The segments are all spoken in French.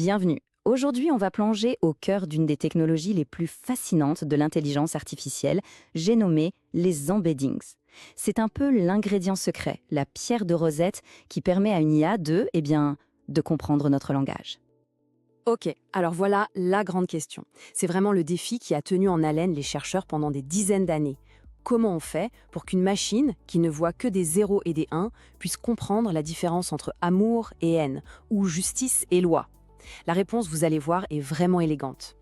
Bienvenue. Aujourd'hui, on va plonger au cœur d'une des technologies les plus fascinantes de l'intelligence artificielle, j'ai nommé les embeddings. C'est un peu l'ingrédient secret, la pierre de Rosette qui permet à une IA de comprendre notre langage. Ok, alors voilà la grande question. C'est vraiment le défi qui a tenu en haleine les chercheurs pendant des dizaines d'années. Comment on fait pour qu'une machine, qui ne voit que des 0 et des 1, puisse comprendre la différence entre amour et haine, ou justice et loi? La réponse, vous allez voir, est vraiment élégante.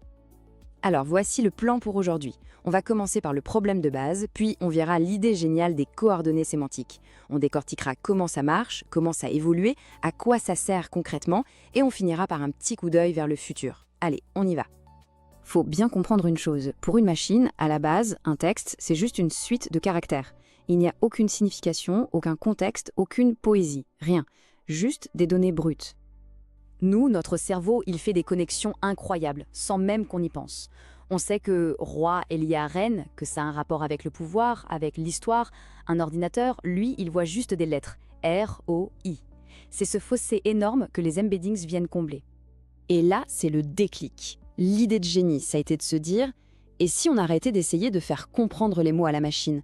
Alors voici le plan pour aujourd'hui. On va commencer par le problème de base, puis on verra l'idée géniale des coordonnées sémantiques. On décortiquera comment ça marche, comment ça a évolué, à quoi ça sert concrètement, et on finira par un petit coup d'œil vers le futur. Allez, on y va. Faut bien comprendre une chose, pour une machine, à la base, un texte, c'est juste une suite de caractères. Il n'y a aucune signification, aucun contexte, aucune poésie, rien. Juste des données brutes. Nous, notre cerveau, il fait des connexions incroyables, sans même qu'on y pense. On sait que roi est lié à reine, que ça a un rapport avec le pouvoir, avec l'histoire. Un ordinateur, lui, il voit juste des lettres. R-O-I. C'est ce fossé énorme que les embeddings viennent combler. Et là, c'est le déclic. L'idée de génie, ça a été de se dire « Et si on arrêtait d'essayer de faire comprendre les mots à la machine?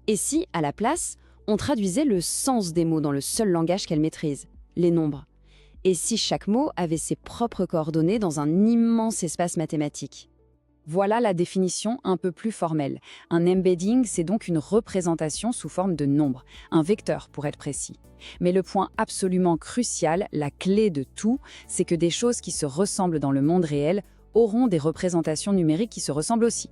Et si, à la place, on traduisait le sens des mots dans le seul langage qu'elle maîtrise, les nombres? Et si chaque mot avait ses propres coordonnées dans un immense espace mathématique? » Voilà la définition un peu plus formelle. Un embedding, c'est donc une représentation sous forme de nombre, un vecteur pour être précis. Mais le point absolument crucial, la clé de tout, c'est que des choses qui se ressemblent dans le monde réel auront des représentations numériques qui se ressemblent aussi.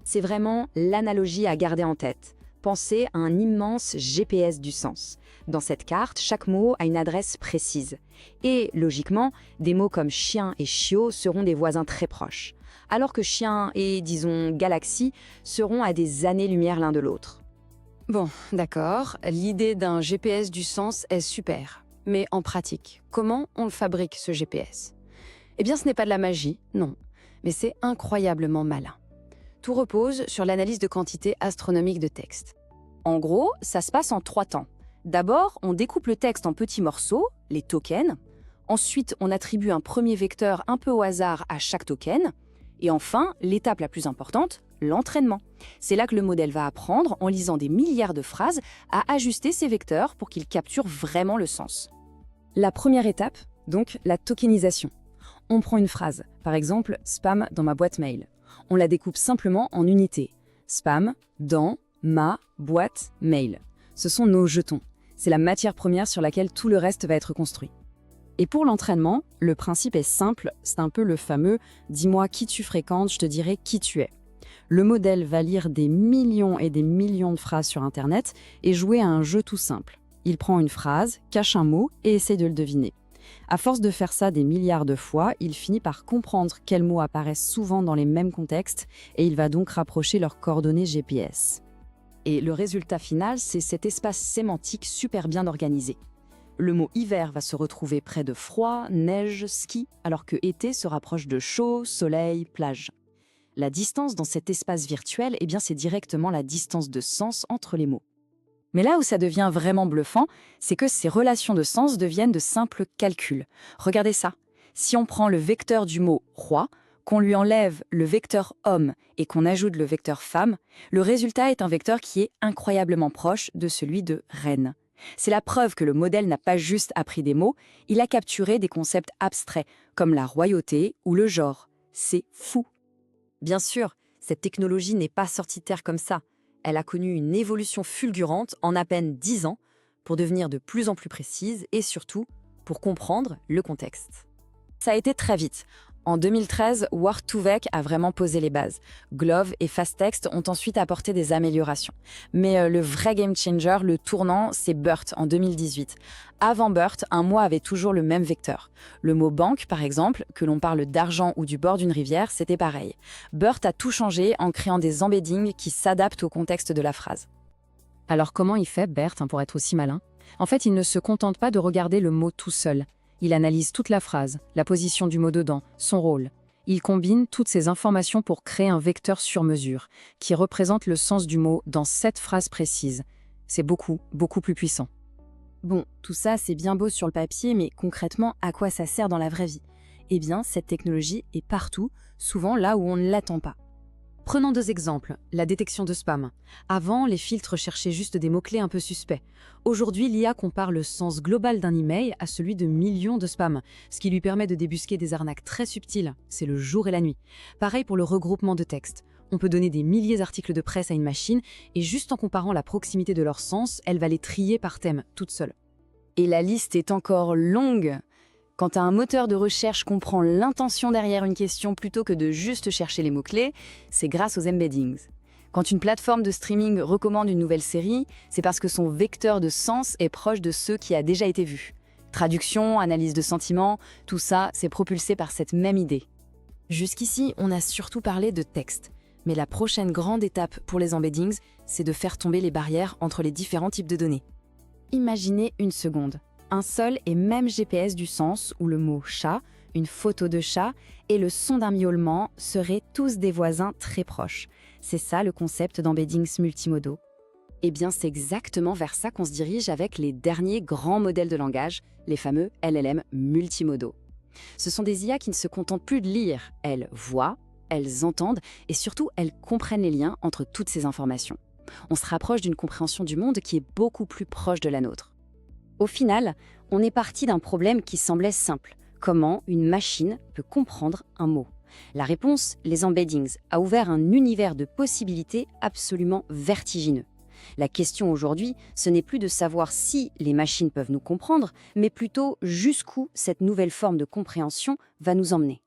C'est vraiment l'analogie à garder en tête. Pensez à un immense GPS du sens. Dans cette carte, chaque mot a une adresse précise. Et, logiquement, des mots comme chien et chiot seront des voisins très proches, alors que chien et, disons, galaxie seront à des années-lumière l'un de l'autre. Bon, d'accord, l'idée d'un GPS du sens est super. Mais en pratique, comment on le fabrique, ce GPS? Eh bien, ce n'est pas de la magie, non, mais c'est incroyablement malin. Tout repose sur l'analyse de quantité astronomique de texte. En gros, ça se passe en 3 temps. D'abord, on découpe le texte en petits morceaux, les tokens. Ensuite, on attribue un premier vecteur un peu au hasard à chaque token. Et enfin, l'étape la plus importante, l'entraînement. C'est là que le modèle va apprendre, en lisant des milliards de phrases, à ajuster ses vecteurs pour qu'ils capturent vraiment le sens. La première étape, donc la tokenisation. On prend une phrase, par exemple « spam dans ma boîte mail ». On la découpe simplement en unités. Spam dans ma boîte mail. Ce sont nos jetons. C'est la matière première sur laquelle tout le reste va être construit. Et pour l'entraînement, le principe est simple, c'est un peu le fameux « dis-moi qui tu fréquentes, je te dirai qui tu es ». Le modèle va lire des millions et des millions de phrases sur Internet et jouer à un jeu tout simple. Il prend une phrase, cache un mot et essaie de le deviner. À force de faire ça des milliards de fois, il finit par comprendre quels mots apparaissent souvent dans les mêmes contextes et il va donc rapprocher leurs coordonnées GPS. Et le résultat final, c'est cet espace sémantique super bien organisé. Le mot hiver va se retrouver près de froid, neige, ski, alors que été se rapproche de chaud, soleil, plage. La distance dans cet espace virtuel, c'est directement la distance de sens entre les mots. Mais là où ça devient vraiment bluffant, c'est que ces relations de sens deviennent de simples calculs. Regardez ça. Si on prend le vecteur du mot « roi », qu'on lui enlève le vecteur « homme » et qu'on ajoute le vecteur « femme », le résultat est un vecteur qui est incroyablement proche de celui de « reine ». C'est la preuve que le modèle n'a pas juste appris des mots, il a capturé des concepts abstraits, comme la royauté ou le genre. C'est fou. Bien sûr, cette technologie n'est pas sortie de terre comme ça. Elle a connu une évolution fulgurante en à peine 10 ans pour devenir de plus en plus précise et surtout pour comprendre le contexte. Ça a été très vite. En 2013, Word2Vec a vraiment posé les bases. Glove et FastText ont ensuite apporté des améliorations. Mais le vrai game changer, le tournant, c'est BERT en 2018. Avant BERT, un mot avait toujours le même vecteur. Le mot banque, par exemple, que l'on parle d'argent ou du bord d'une rivière, c'était pareil. BERT a tout changé en créant des embeddings qui s'adaptent au contexte de la phrase. Alors comment il fait, BERT, pour être aussi malin? En fait, il ne se contente pas de regarder le mot tout seul. Il analyse toute la phrase, la position du mot dedans, son rôle. Il combine toutes ces informations pour créer un vecteur sur mesure, qui représente le sens du mot dans 7 phrases précises. C'est beaucoup, beaucoup plus puissant. Bon, tout ça, c'est bien beau sur le papier, mais concrètement, à quoi ça sert dans la vraie vie? Eh bien, cette technologie est partout, souvent là où on ne l'attend pas. Prenons 2 exemples. La détection de spam. Avant, les filtres cherchaient juste des mots-clés un peu suspects. Aujourd'hui, l'IA compare le sens global d'un email à celui de millions de spams, ce qui lui permet de débusquer des arnaques très subtiles. C'est le jour et la nuit. Pareil pour le regroupement de textes. On peut donner des milliers d'articles de presse à une machine et juste en comparant la proximité de leur sens, elle va les trier par thème, toute seule. Et la liste est encore longue. Quand un moteur de recherche comprend l'intention derrière une question plutôt que de juste chercher les mots-clés, c'est grâce aux embeddings. Quand une plateforme de streaming recommande une nouvelle série, c'est parce que son vecteur de sens est proche de ceux qui a déjà été vu. Traduction, analyse de sentiments, tout ça, c'est propulsé par cette même idée. Jusqu'ici, on a surtout parlé de texte. Mais la prochaine grande étape pour les embeddings, c'est de faire tomber les barrières entre les différents types de données. Imaginez une seconde. Un seul et même GPS du sens où le mot chat, une photo de chat et le son d'un miaulement seraient tous des voisins très proches. C'est ça le concept d'embeddings multimodaux. Eh bien, c'est exactement vers ça qu'on se dirige avec les derniers grands modèles de langage, les fameux LLM multimodaux. Ce sont des IA qui ne se contentent plus de lire, elles voient, elles entendent et surtout elles comprennent les liens entre toutes ces informations. On se rapproche d'une compréhension du monde qui est beaucoup plus proche de la nôtre. Au final, on est parti d'un problème qui semblait simple. Comment une machine peut comprendre un mot? La réponse, les embeddings, a ouvert un univers de possibilités absolument vertigineux. La question aujourd'hui, ce n'est plus de savoir si les machines peuvent nous comprendre, mais plutôt jusqu'où cette nouvelle forme de compréhension va nous emmener.